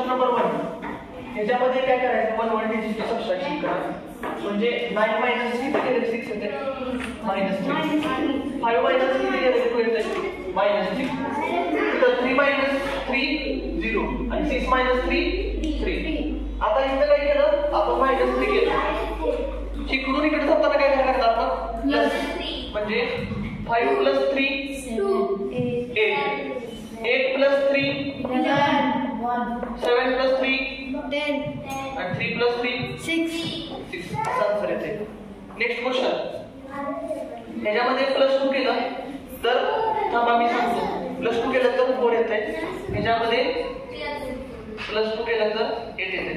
Question number 1. ह्याच्यामध्ये काय करायचं 1 1 डिजिटची सबट्रॅक्शन करा. म्हणजे 9 मायनस किती केले 6 येते -3. 5 मायनस किती केले 2 येते -3. तर 3 मायनस 3 0 आणि 6 मायनस 3 3. आता इथं काय केलं आपण -3 केलं. इकडून इकडे जाताना काय करायचं आपण प्लस, म्हणजे 5 plus 3 8. 8 plus 3 7 plus 3 10 and 3 plus 3 6 असा आन्सर येते. Next question. ह्याच्यामध्ये +2 केलं तर थांबा मी सांगतो. +2 केलं तर 4 येते. ह्याच्यामध्ये +2 केलं तर 8 येते.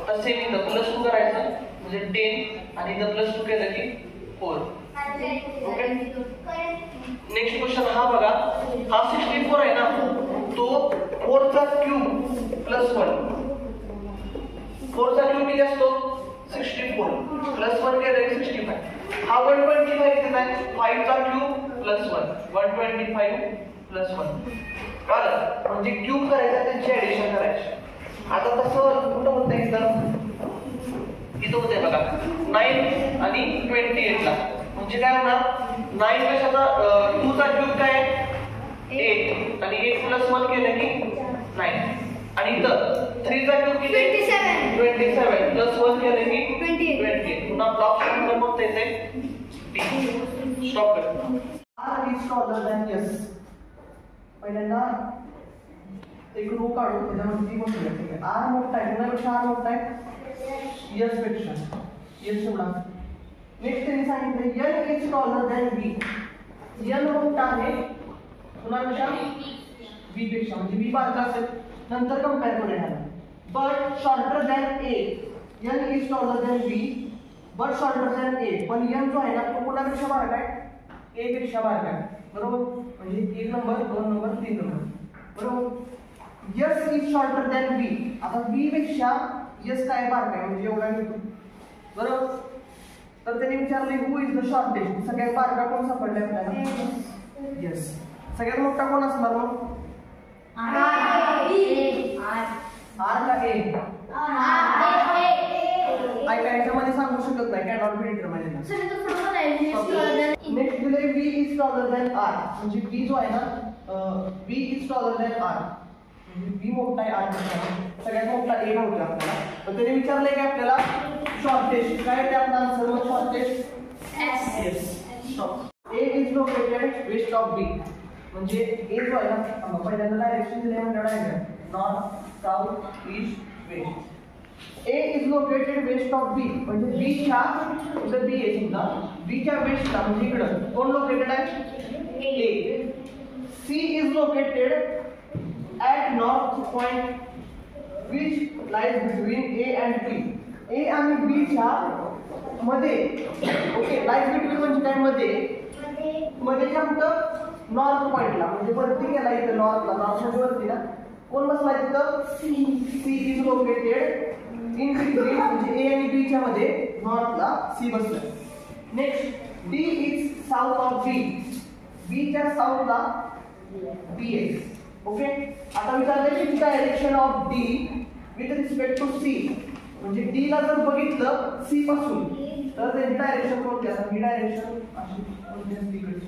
तर सेम इथं +2 करायचं म्हणजे 10 आणि इथं +2 केलं की 4. ओके. नेक्स्ट क्वेश्चन हा बघा. हा 64 आहे ना, तो 4 चा क्यूब प्लस 1. 4 चा क्यूब किती असतो 64 प्लस 1 केलं की 65. हा 125 किती आहे 5 चा क्यूब प्लस 1. 125 प्लस 1 कळलं. म्हणजे क्यूब करायचा त्यांची ऍडिशन करायची. आता तसं कुठं होतं इथं होतंय बघा 9 आणि 28 ला. म्हणजे काय होणार 9 कशाचा 2 चा क्यूब काय 8 आणि 8 प्लस 1 केलं की 9. आणि इथं 3 चा क्यूब किती 27 प्लस 1 केलं की 28. पुन्हा ब्लॉक नंबर मग येते डी. स्टॉप कर. R is smaller than S. पहिल्यांदा एक रो काढू त्याच्यामध्ये ती गोष्ट आहे. आर मोठा आहे कुणापेक्षा आर मोठा आहे एस पेक्षा. एस एवढा. नेक्स्ट त्यांनी सांगितलं N is smaller than B. N मोठा आहे कुणापेक्षा बी पेक्षा, म्हणजे बी बारका असेल. नंतर कंपेअर करूया ह्याला. But shorter than A. N is smaller than B but shorter than A. पण एन जो आहे ना तो कुणापेक्षा बारका आहे ए पेक्षा बारका आहे. बरोबर. म्हणजे 1 नंबर 2 नंबर 3 नंबर. बरोबर. यस इज शॉर्टर दॅन बी. आता बी पेक्षा यस काय बारका आहे म्हणजे एवढा घेतो. बरोबर. तर त्यांनी विचारले हु इज द शॉर्टेस्ट. सगळ्यात बारका कोण सापडला आपल्याला यस. सगळ्यात मोठा कोण असणार मग आर का ए. काय याच्यामध्ये सांगू शकत नाही. Cannot be determined. नेक्स्ट दिले बी इज स्मॉलर दॅन आर. म्हणजे बी जो आहे ना बी इज स्मॉलर दॅन आर म्हणजे बी मोठा आहे आर पेक्षा. सगळ्यात मोठा ए नव्हता आपल्याला. तर त्याने विचारले की आपल्याला शॉर्टेस्ट काय ते आपला आन्सर मग shortest S. Stop. A is located west of B. म्हणजे ए जो आहे ना पहिल्यांदा डायरेक्शन दिले म्हणजे direct north south east west. A is located west of B म्हणजे बी च्या इथं बी आहे समजा बी च्या वेस्टला म्हणजे इकडं कोण लोकेटेड आहे A. C is located at north point which lies between A and B. A आणि बी च्या मध्ये. ओके. लाईज बिटवीन म्हणजे काय मध्ये कुठं नॉर्थ पॉइंटला म्हणजे वरती गेला इथं नॉर्थला. नॉर्थ म्हणजे वरती ना कोण बसला तिथं C is located in between म्हणजे ए आणि बी च्या मध्ये नॉर्थला सी बसला. Next D is south of B. B च्या साऊथला डी आहे. ओके. आता विचारले की direction of D with respect to C. म्हणजे डी ला जर बघितलं सी पासून तर त्याची डायरेक्शन कोणती असणार. ही डायरेक्शन अशी कोणती असते इकडची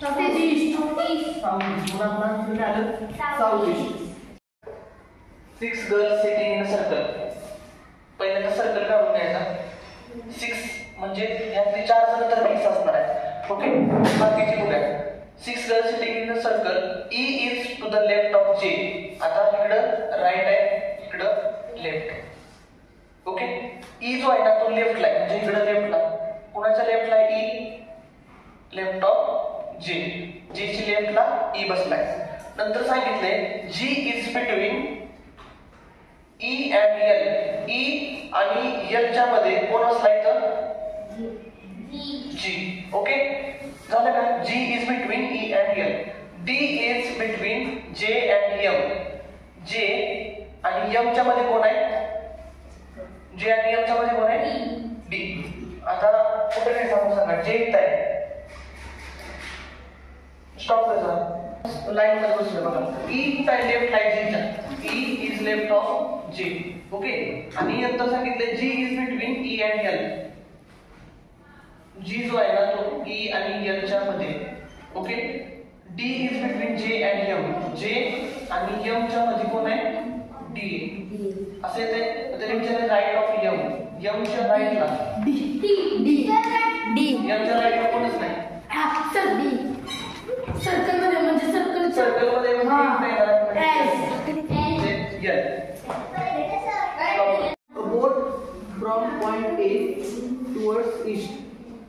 south east. South east. 6 girls sitting in a circle. पहिल्यांदा सर्कल काढून घ्यायचा. 6 म्हणजे यातली 4 जण तर मिक्स असणार आहे. ओके. बाकीची बघा 6 girls sitting in a circle. E is to the left of J. आता इकडं राईट आहे इकडं लेफ्ट आहे. ओके. ई जो आहे ना तो लेफ्टला आहे म्हणजे इकडं लेफ्टला. कोणाच्या लेफ्टला आहे ई लेफ्ट ऑफ जे. जे ची लेफ्टला ई बसलाय. नंतर सांगितले G is between E and L. E आणि एल च्या मध्ये कोण असला इथं जी. ओके. झालं का. G is between E and L. D is between J and M. J आणि एम च्या मध्ये कोण आहे जे आणि एम च्या मध्ये कोण आहे डी. आता कुठे काय सांगू सांगा जे इथं आहे. स्टॉप करा. लाईन मध्ये बसलं बघा. ई चा लेफ्ट लाईन जीच्या E is left of J. Okay, आणि नंतर सांगितलंय G is between E and L. G जो आहे ना तो E आणि L च्या मध्ये. Okay, D is between J and M. J आणि M च्या मध्ये कोण आहे? D. असे ते त्याने विचारले राईट ऑफ M. M च्या राईटला D. M च्या राईटला कोणच नाही. Sir D. सर्कल मध्ये म्हणजे सर्कल मध्ये boat from point A towards east.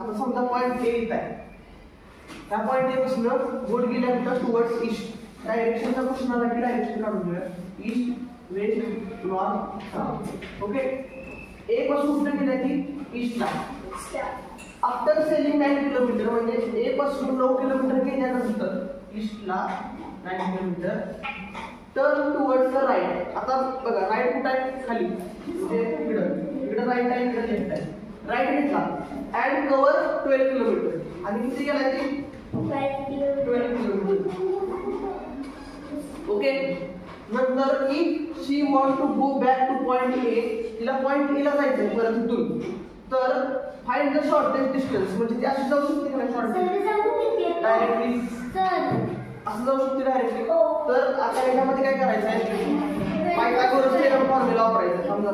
आता समजा पॉइंट ए इथं आहे, त्या पॉइंट ए पासून बोट गेल्यानंतर टुवर्ड्स ईस्ट डायरेक्शनचा क्वेश्चन आला की डायरेक्शन काढून घेऊया. East, west, north, south. Okay, A पासून कुठे गेला की ईस्टला. आफ्टर सेलिंग 9 किलोमीटर म्हणजे ए पासून 9 किलोमीटर गेल्यानंतर ईस्टला 9 kilometre turn towards the right. आता बघा राईट कुठं आहे? खाली, म्हणजे इकडं राईट आहे, इकडं लेफ्ट आहे. राईट घेतला अँड कव्हर 12 किलोमीटर आणि किती गेला ती 12 किलोमीटर. ओके, नंतर if she want to go back to point A, तिला पॉइंट ए ला जायचंय परत इथून, तर फाइंड द शॉर्टेस्ट डिस्टन्स. म्हणजे ती अशी जाऊ शकते का शॉर्टेस्ट डायरेक्टली असं जाऊ शकते डायरेक्टली. तर आता याच्यामध्ये काय करायचं आहे? पायथागोरस थेरम फॉर्म्युला वापरायचा. समजा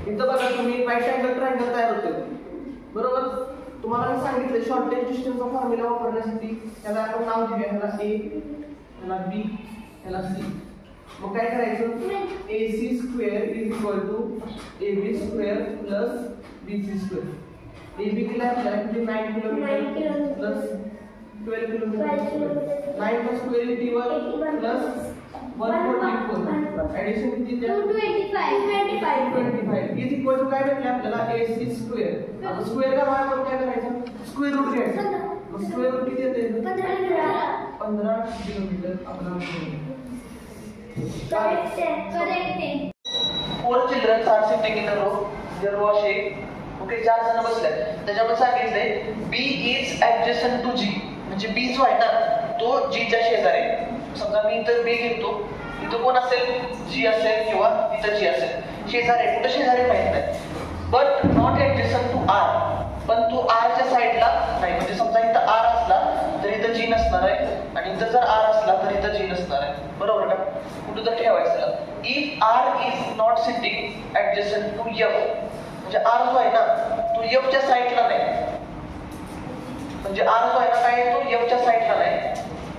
इथं बघा तुम्ही राईट अँगल ट्रायंगल तयार होते बरोबर. तुम्हाला मी सांगितलं शॉर्टेस्ट डिस्टन्सचा फॉर्म्युला वापरण्यासाठी त्याला आपण नाव देऊया. ह्याला ए, ह्याला बी, ह्याला सी. मग काय करायचं? AC square is equal to AB square plus BC square. AB किती आपल्याला किती 9 किलोमीटर प्लस 12 किलोमीटर. 9 चा स्क्वेअर 81 प्लस 144 ऍडिशन किती द्या 225 इज इक्वल टू काय भेटले आपल्याला AC स्क्वेअर. आता स्क्वेअर का आपण काय करायचं? स्क्वेअर रूट घ्यायचं. मग स्क्वेअर रूट किती येते? 15 किलोमीटर आपल्याला. Four children are sitting in a row. There was A. Okay, 4 जण बसले. त्याच्यामध्ये सांगितले B is adjacent to G. म्हणजे बी जो आहे ना तो जी च्या शेजारी. समजा मी इथं बी घेतो, इथं कोण असेल? जी असेल किंवा इथं जी असेल. शेजारी कुठे शेजारी माहित नाही. But not adjacent to R. पण तो आर च्या साईडला नाही. म्हणजे समजा इथं आर असला तर इथं जी नसणार आहे आणि इथं जर आर असला तर इथं जी नसणार आहे. बरोबर का? कुठं तर ठेवायचं. If R is not sitting adjacent to F, म्हणजे आर जो आहे ना तो एफ च्या साईडला नाही. म्हणजे आर जो आहे ना काय तो एफ च्या साईडला नाही.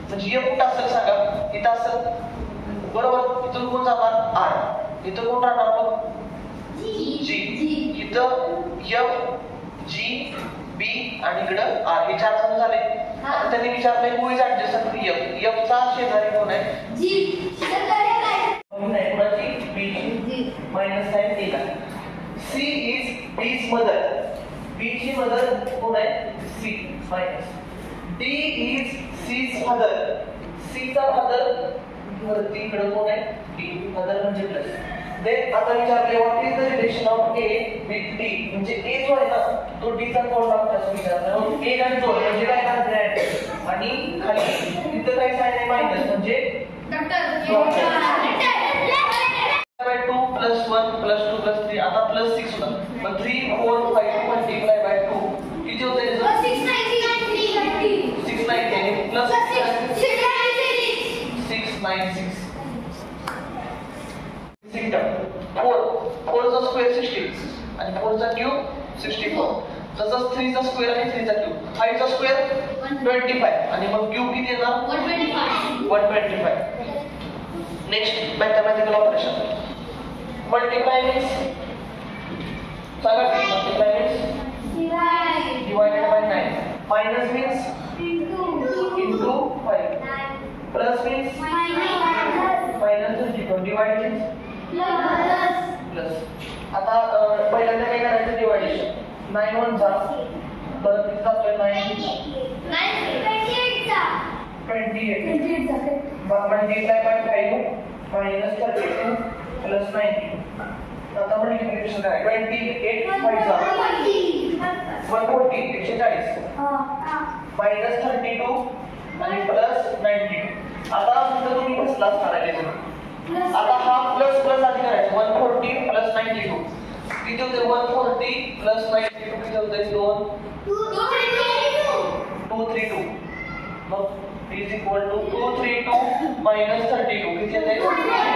म्हणजे एफ कुठं असेल सांगा? इथं असेल बरोबर. इथून कोण जाणार? आर. इथं कोण राहणार मग? जी. इथं एफ, जी, बी आणि इकडं आर. हे 4 जण झाले. आता त्यांनी विचारलंय who is adjacent to F. F चा शेजारी कोण आहे? जी. कोणाची? बी ची. मायनस साइन केला. C is B's mother. B ची मदर कोण आहे? C. Minus. D is C's father. C चा फादर वरती इकडे कोण आहे? डी. फादर म्हणजे प्लस. देन आता विचारले what is the relation of A with D. म्हणजे ए जो आहे ना तो डी चा कोण लागतो विचारलं. ए आणि 2 म्हणजे काय करणार? आणि खाली इथं काय साइन आहे? मायनस. म्हणजे by 2 plus 1 plus 2 plus 3. आता plus 6 होता. मग 3 4 5 multiply by 2 किती होते? 690 plus 696. 4 चा स्क्वेअर 16 आणि 4 चा क्यूब 64. तसंच 3 चा स्क्वेअर आणि 3 चा क्यूब. 5 चा स्क्वेअर 25 आणि मग क्यूब किती येणार? 125. Next mathematical operation. Multiply means सांगा. Multiply means divided by 9. Minus means into 5. Plus means minus divide means plus. आता पहिल्यांदा काय करायचं? डिवायडेशन. 9 1 जा परत किती जातोय? 28 मल्टीप्लाय बाय 5 मायनस 32 प्लस 90. आता मल्टिप्लिकेशन करा. 28 5 जा 140 140 मायनस 32 आणि प्लस 92. आता तुम्ही कसलाच काढायला आता हा प्लस प्लस आधी करायचा 140 प्लस 92 किती होते 140 प्लस 92 किती होते 232 मग is equal to 232 minus 32 किती येते